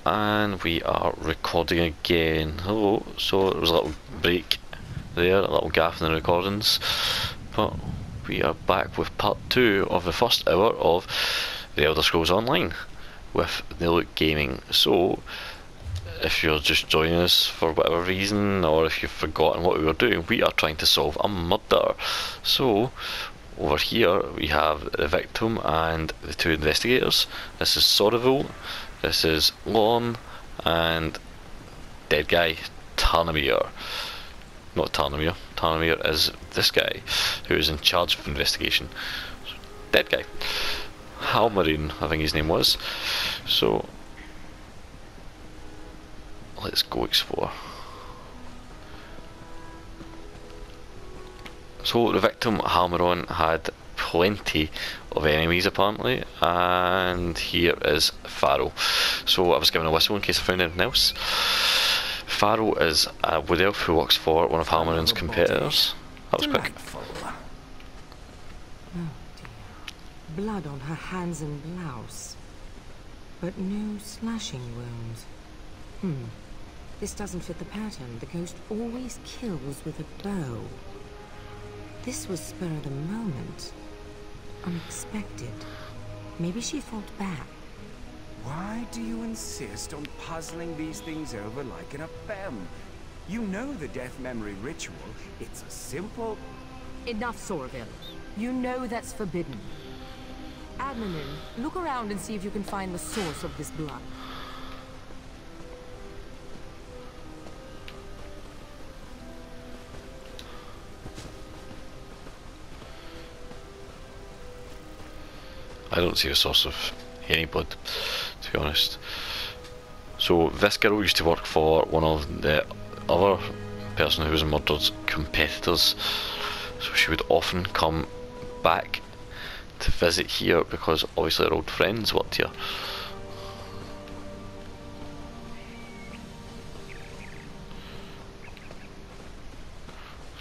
And we are recording again. Hello. So there was a little break there, a little gap in the recordings, but we are back with part 2 of the first hour of The Elder Scrolls Online with New Look Gaming. So if you're just joining us for whatever reason, or if you've forgotten what we were doing, we are trying to solve a murder. So over here we have the victim and the 2 investigators. This is Sorreville, this is Lorne, and dead guy Tarnamir. Not Tarnamir. Tarnamir is this guy who is in charge of the investigation. Dead guy. Halmarine, I think his name was. So let's go explore. So the victim, Halmaron, had plenty of enemies apparently, and here is Farrell. So I was given a whistle in case I found anything else. Farrell is a wood elf who works for one of Halmaron's competitors. That was quick. Oh dear. Blood on her hands and blouse, but no slashing wounds. This doesn't fit the pattern. The ghost always kills with a bow. This was spur of the moment. Unexpected. Maybe she fought back. Why do you insist on puzzling these things over like an FM? You know the death memory ritual. It's a simple... Enough, Sorreville. You know that's forbidden. Admin, look around and see if you can find the source of this blood. I don't see a source of any blood, to be honest. So this girl used to work for one of the other person who was murdered's competitors, so she would often come back to visit here because obviously her old friends worked here.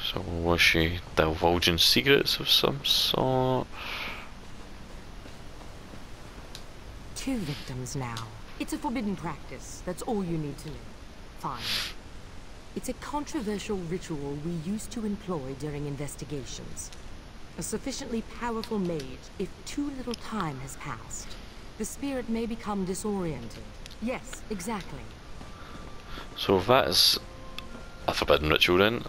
So was she divulging secrets of some sort? 2 victims now. It's a forbidden practice. That's all you need to know. Fine. It's a controversial ritual we used to employ during investigations. A sufficiently powerful mage if too little time has passed. The spirit may become disoriented. Yes, exactly. So that is a forbidden ritual then.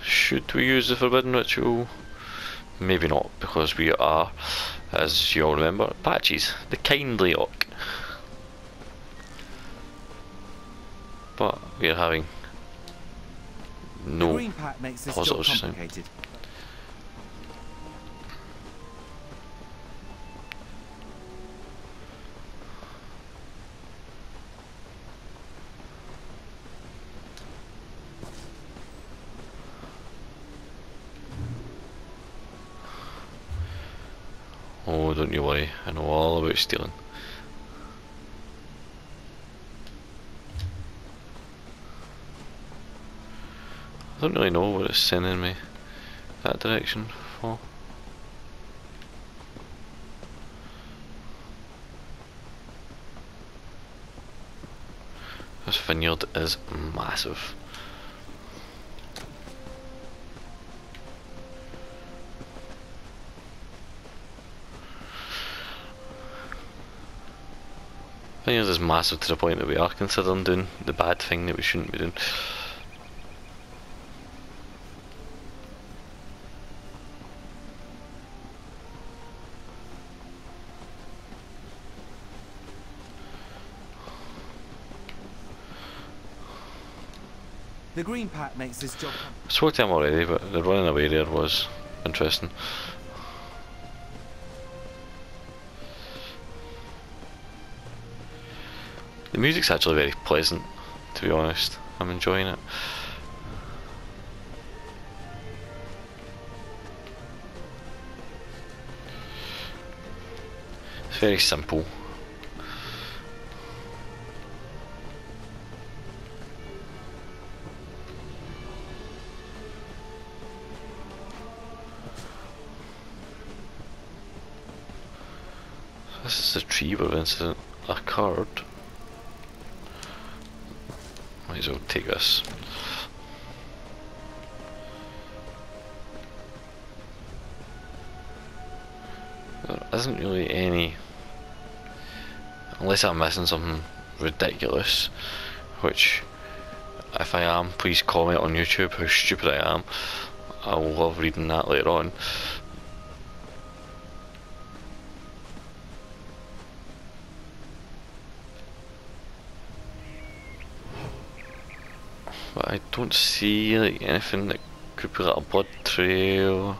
Should we use the forbidden ritual? Maybe not, because we are, as you all remember, Patches, the kindly orc. But we are having no green pack makes this positives job just now. complicated. Oh, don't you worry, I know all about stealing. I don't really know what it's sending me that direction for. This vineyard is massive. Vineyard is massive to the point that we are considering doing the bad thing that we shouldn't be doing. The green pack makes this job I spoke to him already, but the running away there was interesting. The music's actually very pleasant, to be honest. I'm enjoying it. It's very simple. This is the tree where the incident occurred. Might as well take this. There isn't really any, unless I'm missing something ridiculous, which if I am, please comment on YouTube how stupid I am. I will love reading that later on. But I don't see like anything that could be like a blood trail,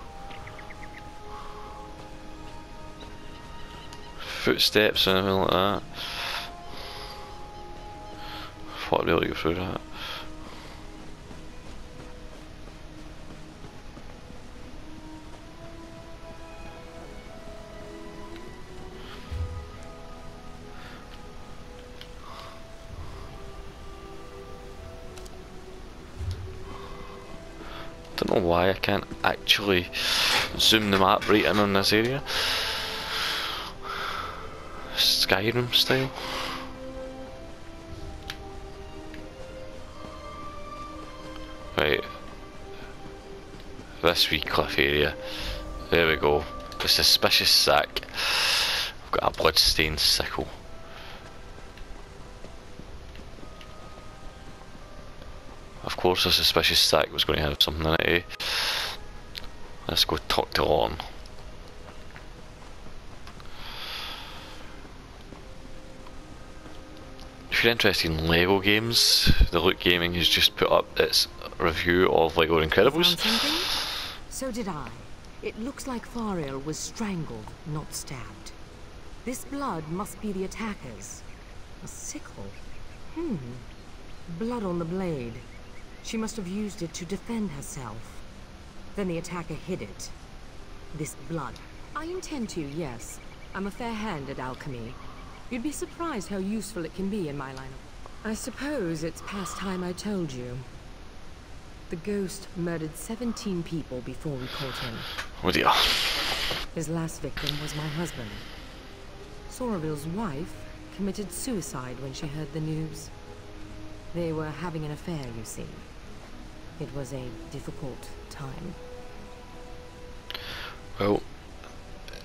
footsteps, or anything like that. Thought I'd really go through that. Don't know why I can't actually zoom the map right in on this area. Skyrim style. Right. This wee cliff area. There we go. The suspicious sack. I've got a bloodstained sickle. Of course a suspicious sack was going to have something in it, eh? Let's go talk to Lorne. If you're interested in Lego games, the Loot Gaming has just put up its review of Lego Incredibles. Found something? So did I. It looks like Fariel was strangled, not stabbed. This blood must be the attacker's. A sickle? Blood on the blade. She must have used it to defend herself. Then the attacker hid it. This blood. I intend to, yes. I'm a fair hand at alchemy. You'd be surprised how useful it can be in my line of... I suppose it's past time I told you. The ghost murdered 17 people before we caught him. Oh dear. His last victim was my husband. Soravil's wife committed suicide when she heard the news. They were having an affair, you see. It was a difficult time. Well,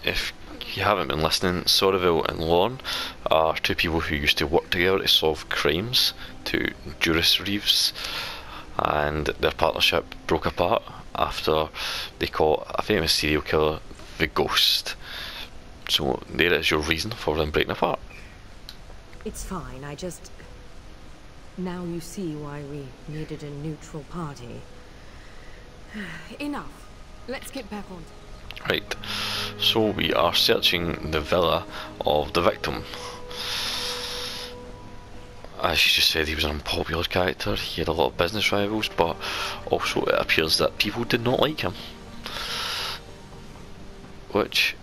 if you haven't been listening, Soravil and Lorne are two people who used to work together to solve crimes to Juris Reeves, and their partnership broke apart after they caught a famous serial killer, the Ghost. So there is your reason for them breaking apart. It's fine, I just... Now you see why we needed a neutral party. Enough. Let's get back on. Right, so we are searching the villa of the victim. As you just said, he was an unpopular character, he had a lot of business rivals, but also it appears that people did not like him. Which,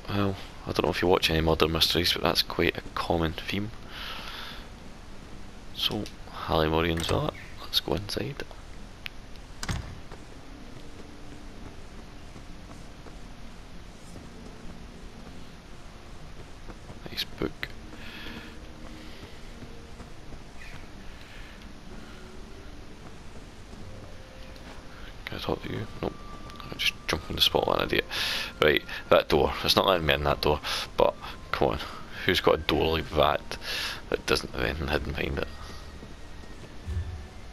well, I don't know if you watch any murder mysteries, but that's quite a common theme. So, Halliemoorian's villa, let's go inside. Nice book. Can I talk to you? Nope. I just jump on the spot like an idiot. Right, that door. It's not letting me in that door, but come on. Who's got a door like that that doesn't have anything hidden behind it?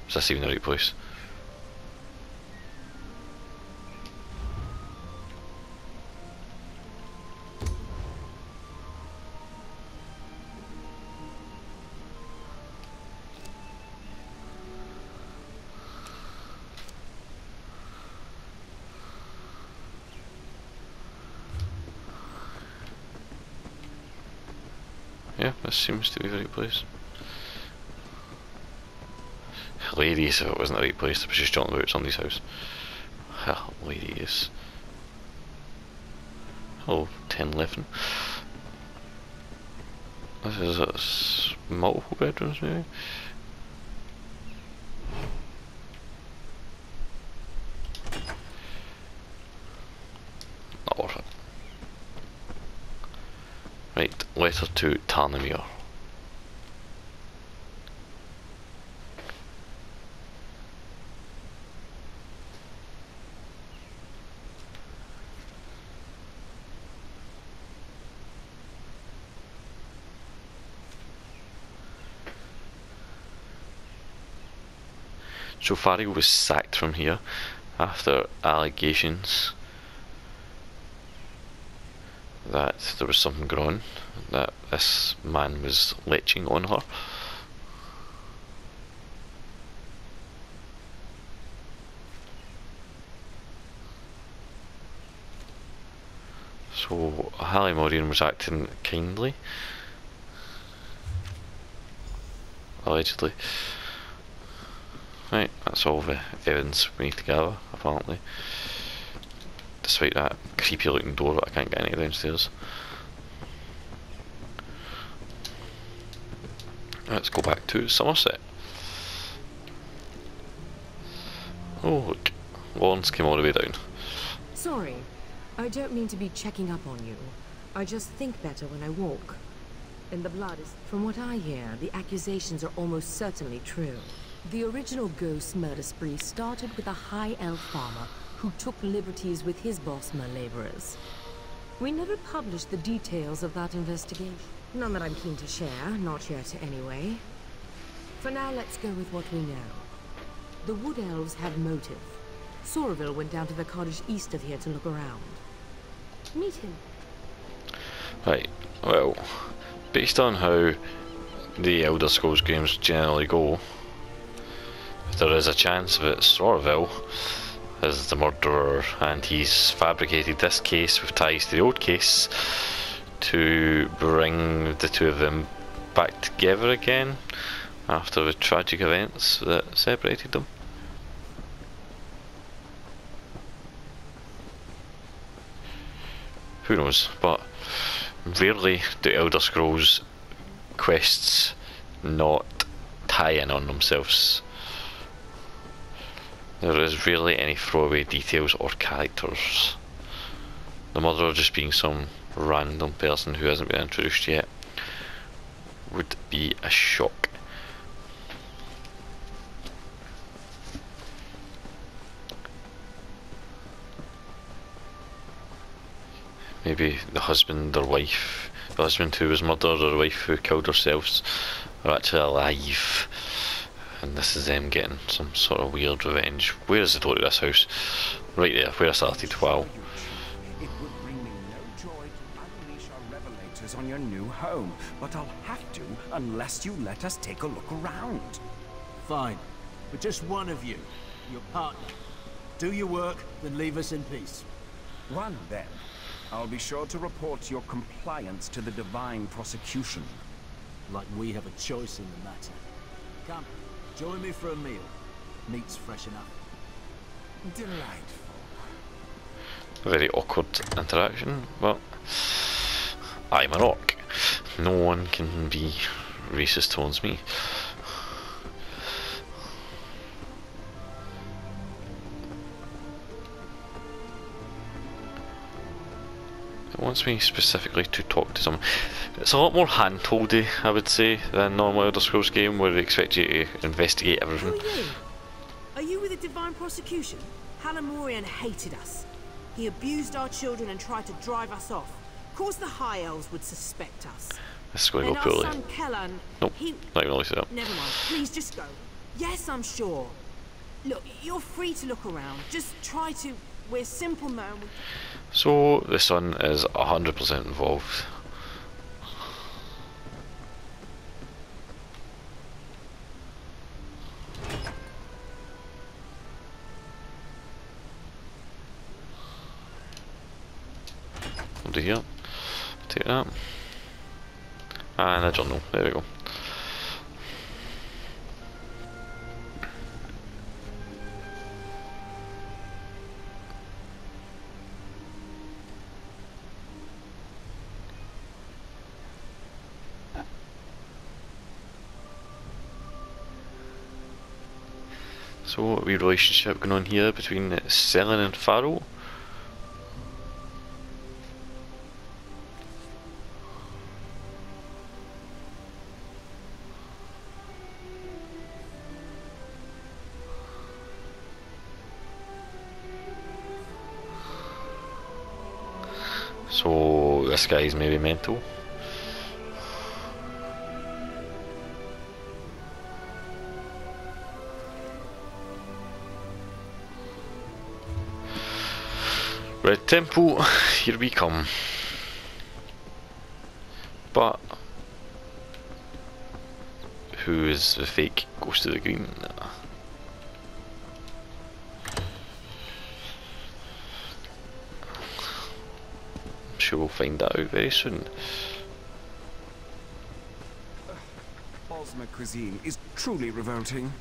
Is this even the right place? Yeah, this seems to be the right place. Hilarious if it wasn't the right place, I was just talking about somebody's house. Hilarious. Oh, 10-11. This is multiple bedrooms maybe? Not worth it. Right, letter to Tarnamere. So Farrell was sacked from here after allegations that there was something going on, that this man was leching on her. So Hallie Morian was acting kindly, allegedly. Right, that's all the evidence we need to gather, apparently. Despite that creepy looking door that I can't get any downstairs. Let's go back to Somerset. Oh look, Lawrence came all the way down. Sorry, I don't mean to be checking up on you. I just think better when I walk. And the blood is... From what I hear, the accusations are almost certainly true. The original ghost murder spree started with a high elf farmer who took liberties with his Bosmer laborers. We never published the details of that investigation. None that I'm keen to share, not yet anyway. For now, let's go with what we know. The Wood Elves had motive. Soraville went down to the cottage east of here to look around. Meet him. Right, well, based on how the Elder Scrolls games generally go, there is a chance that Soraville is the murderer and he's fabricated this case with ties to the old case to bring the two of them back together again after the tragic events that separated them. Who knows, but rarely do Elder Scrolls quests not tie in on themselves. There is rarely any throwaway details or characters. The murderer just being some random person who hasn't been introduced yet would be a shock. Maybe the husband or wife, the husband who was murdered or the wife who killed herself are actually alive. And this is them getting some sort of weird revenge. Where is the door to this house? Right there, where I started. Wow. It would bring me no joy to unleash our revelators on your new home, but I'll have to unless you let us take a look around. Fine, but just one of you, your partner. Do your work, then leave us in peace. One then. I'll be sure to report your compliance to the Divine Prosecution. Like we have a choice in the matter. Come, join me for a meal. Meat's fresh enough. Delightful. Very awkward interaction, but I'm an orc. No one can be racist towards me. It wants me specifically to talk to someone. It's a lot more hand-holdy, I would say, than normal Elder Scrolls game where they expect you to investigate everything. Who are you? Are you with the Divine Prosecution? Halamorian hated us. He abused our children and tried to drive us off. Of course the High Elves would suspect us. This is going to And go our poorly. son Kellan, Nope, he... not even listen up. Never mind, please just go. Yes, I'm sure. Look, you're free to look around. Just try to... We're simple men. So the son is 100% involved. Over here, take that, and a journal. There we go. So, what wee relationship going on here between Selin and Farrell? So, this guy's maybe mental. Red Temple, here we come. But who is the fake Ghost of the Green? I'm sure we'll find that out very soon. Ozma cuisine is truly revolting.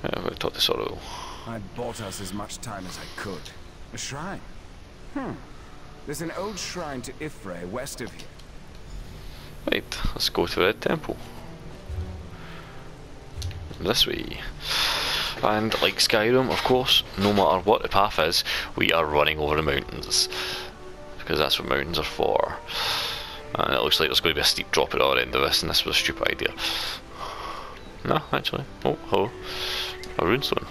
I'm going to talk to Sorrow. I bought us as much time as I could. A shrine? There's an old shrine to Ifre west of here. Right, let's go to Red Temple. This way. And like Skyrim, of course, no matter what the path is, we are running over the mountains. Because that's what mountains are for. And it looks like there's going to be a steep drop at the other end of this, and this was a stupid idea. No, actually. Oh, hello. A runestone.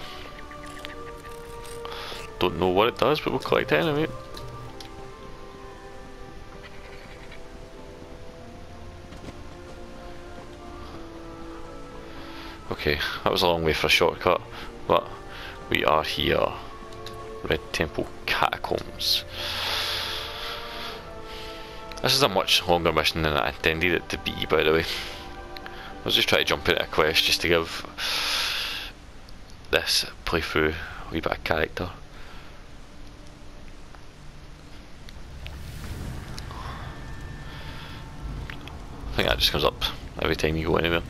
Don't know what it does, but we'll collect it anyway. Okay, that was a long way for a shortcut, but we are here. Red Temple Catacombs. This is a much longer mission than I intended it to be, by the way. I was just trying to jump into a quest just to give this playthrough a wee bit of character. I think that just comes up every time you go anywhere.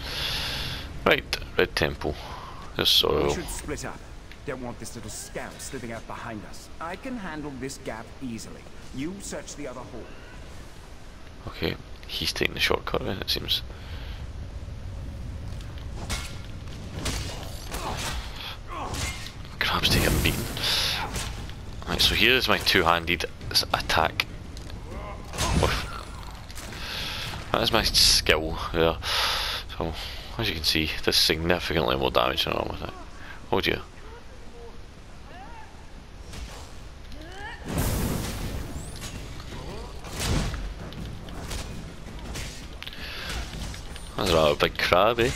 Right, Red Temple. There's Sorrow. We should split up. Don't want this little scout slipping out behind us. I can handle this gap easily. You search the other hall. Okay, he's taking the shortcut then, it seems. Crab's taking a beating. Right, so here is my two-handed attack. That is my skill there. So, as you can see, does significantly more damage than a normal attack. Oh dear. That's a rather big crab, eh?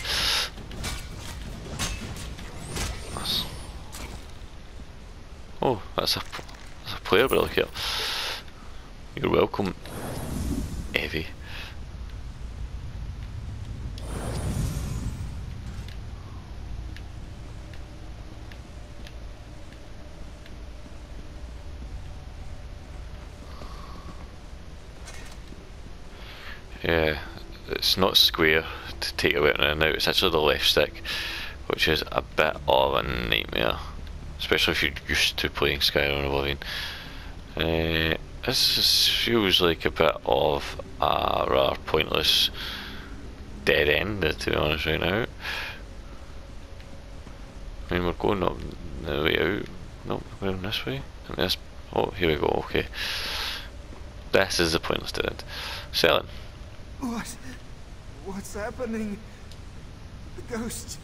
Oh, that's a player, but look here. You're welcome, Evie. Yeah, it's not square to take a weapon in and out, it's actually the left stick, which is a bit of a nightmare, especially if you're used to playing Skyrim Oblivion. This feels like a bit of a rather pointless dead end, to be honest, right now. I mean, we're going up the way out. No, we're going this way. And this. Oh, here we go. Okay. This is the pointless dead end. Selling. What's happening? The ghost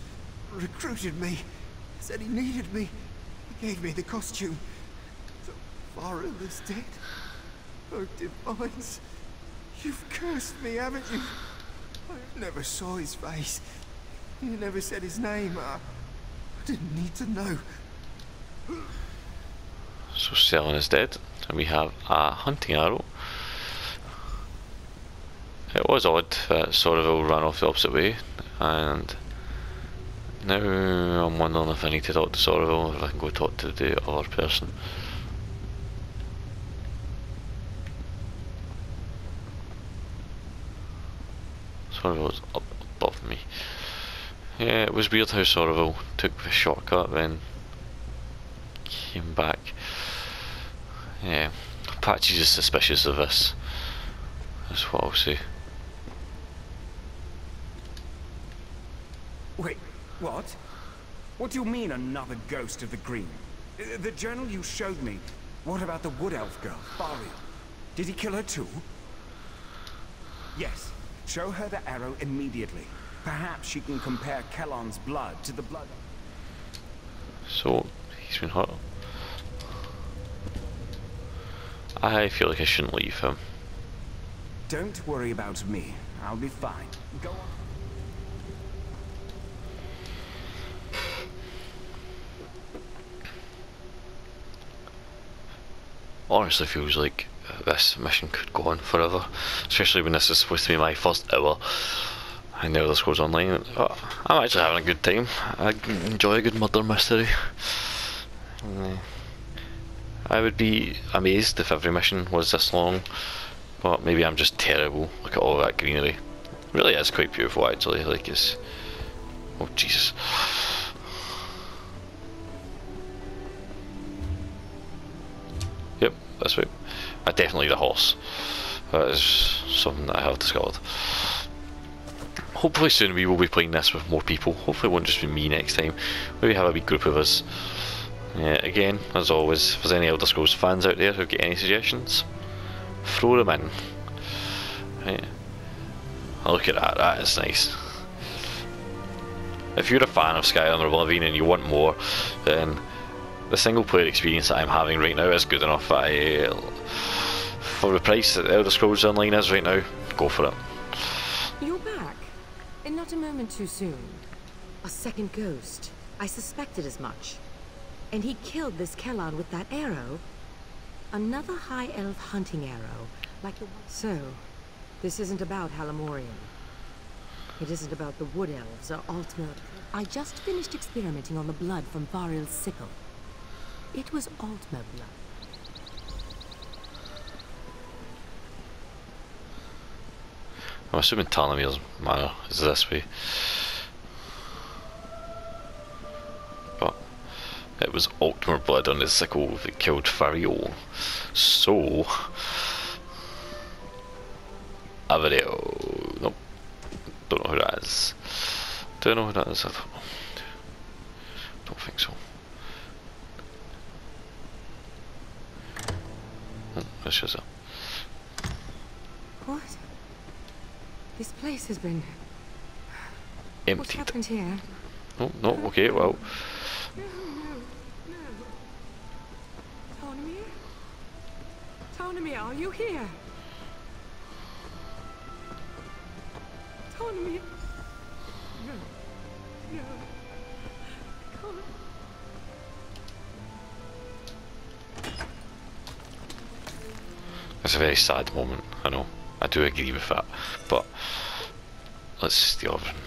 recruited me. Said he needed me. He gave me the costume. So Varel is dead. Oh, divines. You've cursed me, haven't you? I never saw his face. You never said his name. I didn't need to know. So Selin is dead, and we have a hunting arrow. It was odd that Sorrowville ran off the opposite way, and now I'm wondering if I need to talk to Sorrowville or if I can go talk to the other person. Sorrowville's up above me. Yeah, it was weird how Sorrowville took the shortcut then came back. Yeah, Apache's is suspicious of this. That's what I'll say. Wait, what? What do you mean, another ghost of the green? The journal you showed me, what about the wood elf girl, Bariel? Did he kill her too? Yes, show her the arrow immediately. Perhaps she can compare Kellon's blood to the blood. So, he's been hurt. I feel like I shouldn't leave him. Don't worry about me. I'll be fine. Go on. Honestly feels like this mission could go on forever, especially when this is supposed to be my first hour and the Elder Scrolls Online. I'm actually having a good time. I enjoy a good murder mystery. I would be amazed if every mission was this long, but maybe I'm just terrible. Look at all that greenery. It really is quite beautiful actually, like it's... oh Jesus. Yep, that's right. I definitely the horse. That is something that I have discovered. Hopefully soon we will be playing this with more people. Hopefully it won't just be me next time. Maybe have a big group of us. Again, as always, if there's any Elder Scrolls fans out there who get any suggestions, throw them in. Right. Oh, look at that, that is nice. If you're a fan of Skyrim or Oblivion and you want more, then the single player experience that I'm having right now is good enough. For the price that Elder Scrolls Online is right now, go for it. You're back. And not a moment too soon. A second ghost. I suspected as much. And he killed this Kellan with that arrow. Another high elf hunting arrow, like the one. So, this isn't about Halamorian. It isn't about the wood elves or Altmer. I just finished experimenting on the blood from Varil's sickle. It was Altmer blood. I'm assuming Talamir's manor is this way. But it was Altmer blood on his sickle that killed Varil. So... Avaril... Nope. Don't know who that is. Do I know who that is? I don't know. Don't think so. Oh, this is it. What? This place has been... Emptied. What's happened here? Oh, no, okay, well... No. Tarnamir? Tarnamir, are you here? Tarnamir? No. Can't. It's a very sad moment, I know. I do agree with that, but let's steal everything.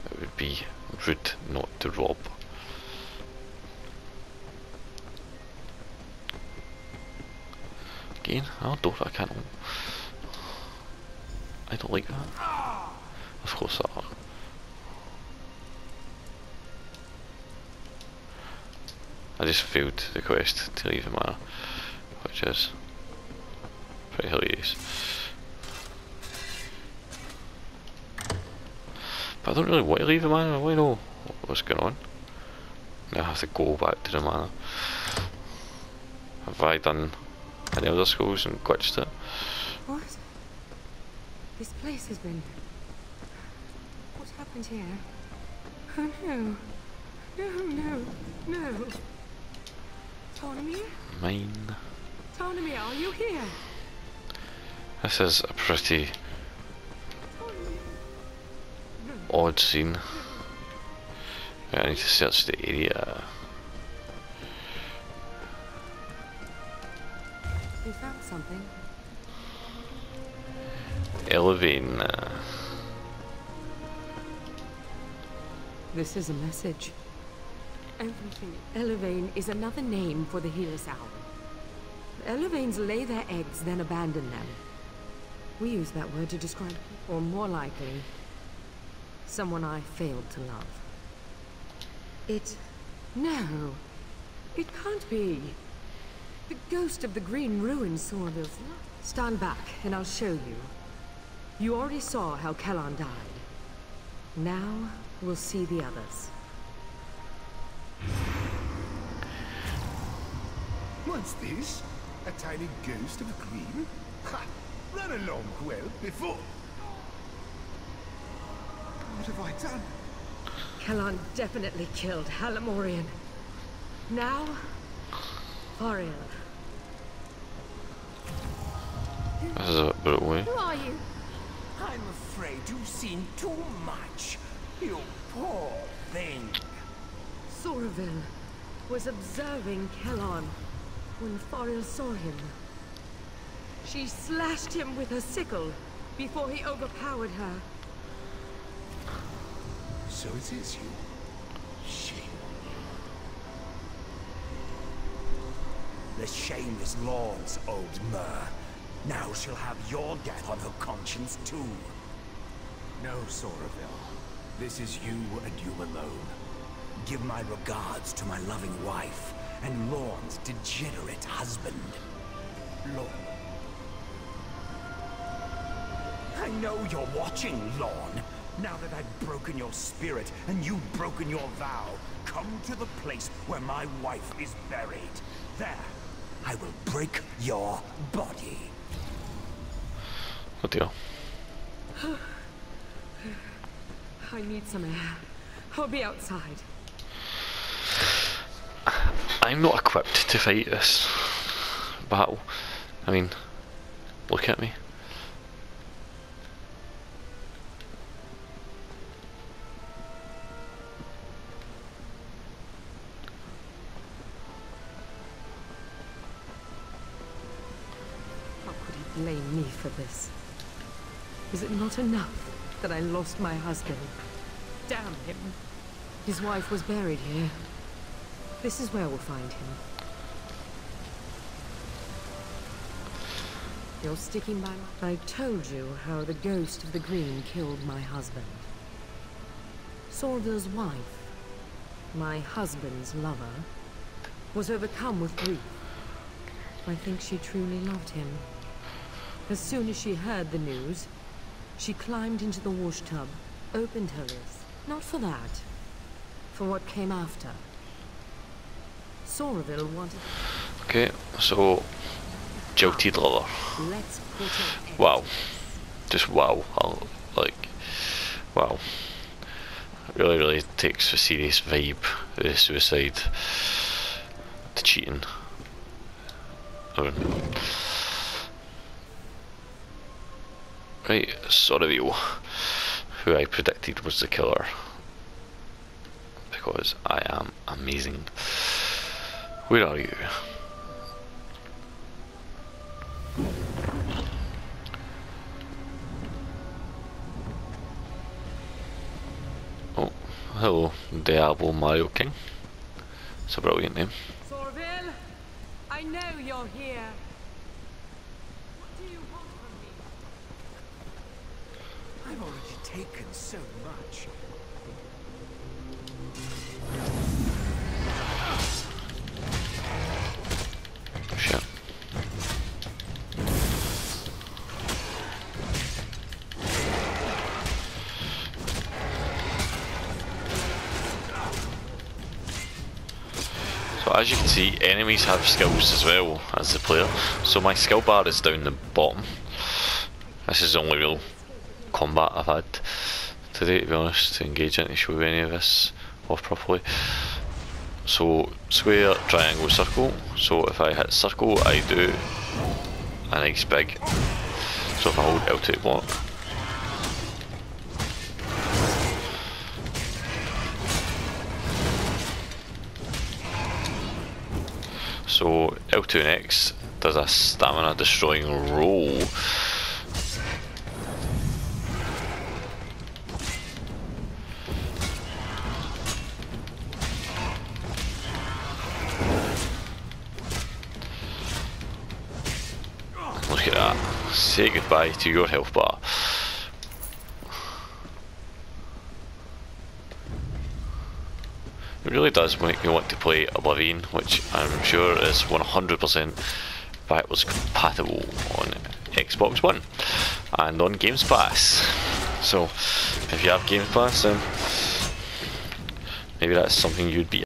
It would be rude not to rob. Again, I'll do I can't. I don't like that. Of course that. I just failed the quest to leave the manor, which is pretty hilarious. But I don't really want to leave the manor, I want to know what's going on. Now I have to go back to the manor. Have I done any other schools and glitched it? What? This place has been... What happened here? Oh no. No. Tarnamir? Mine. Tarnamir, are you here? This is a pretty Tarnamir? odd scene. I need to search the area. We found something. Elevine. This is a message. Everything. Elevane is another name for the Helix Owl. The Elevanes lay their eggs, then abandon them. We use that word to describe people, or more likely, someone I failed to love. No. It can't be. The ghost of the Green Ruin saw this. Stand back, and I'll show you. You already saw how Kellan died. Now, we'll see the others. What's this? A tiny ghost of a queen? Ha! Run along, well, before... What have I done? Kellan definitely killed Halamorian. Now, Varil. This is a bit away. Who are you? I'm afraid you've seen too much. You poor thing. Soraville was observing Kellon when Faril saw him. She slashed him with her sickle before he overpowered her. So it is you. Shame. The shameless lord's old Mer. Now she'll have your death on her conscience too. No, Soraville. This is you and you alone. Give my regards to my loving wife and Lorne's degenerate husband. Lorne. I know you're watching, Lorne. Now that I've broken your spirit and you've broken your vow, come to the place where my wife is buried. There, I will break your body. What deal? I need some air. I'll be outside. I'm not equipped to fight this battle. I mean, look at me. How could he blame me for this? Is it not enough that I lost my husband? Damn him. His wife was buried here. This is where we'll find him. You're sticking by my... I told you how the ghost of the Green killed my husband. Soraville's wife, my husband's lover, was overcome with grief. I think she truly loved him. As soon as she heard the news, she climbed into the wash tub, opened her wrist. Not for that. For what came after. Soraville wanted... Okay, so... Jilted lover. Let's put an end. Wow. Just wow. Like... Wow. Really takes a serious vibe. The suicide. The cheating. Right, Soraville, who I predicted was the killer, because I am amazing. Where are you? Oh, hello, Diablo Mario King. It's a brilliant name. Soraville, I know you're here. What do you want from me? I've already taken so much. Shit. So as you can see, enemies have skills as well as the player. So my skill bar is down the bottom. This is the only real combat I've had today, to be honest, to engage in to show any of this off properly. So square, triangle, circle. So if I hit circle, I do a nice big. So if I hold L2 block, so L2 and X does a stamina destroying roll. Look at that. Say goodbye to your health bar. It really does make me want to play Oblivion, which I'm sure is 100% backwards compatible on Xbox One and on Games Pass. So if you have Games Pass, then maybe that's something you'd be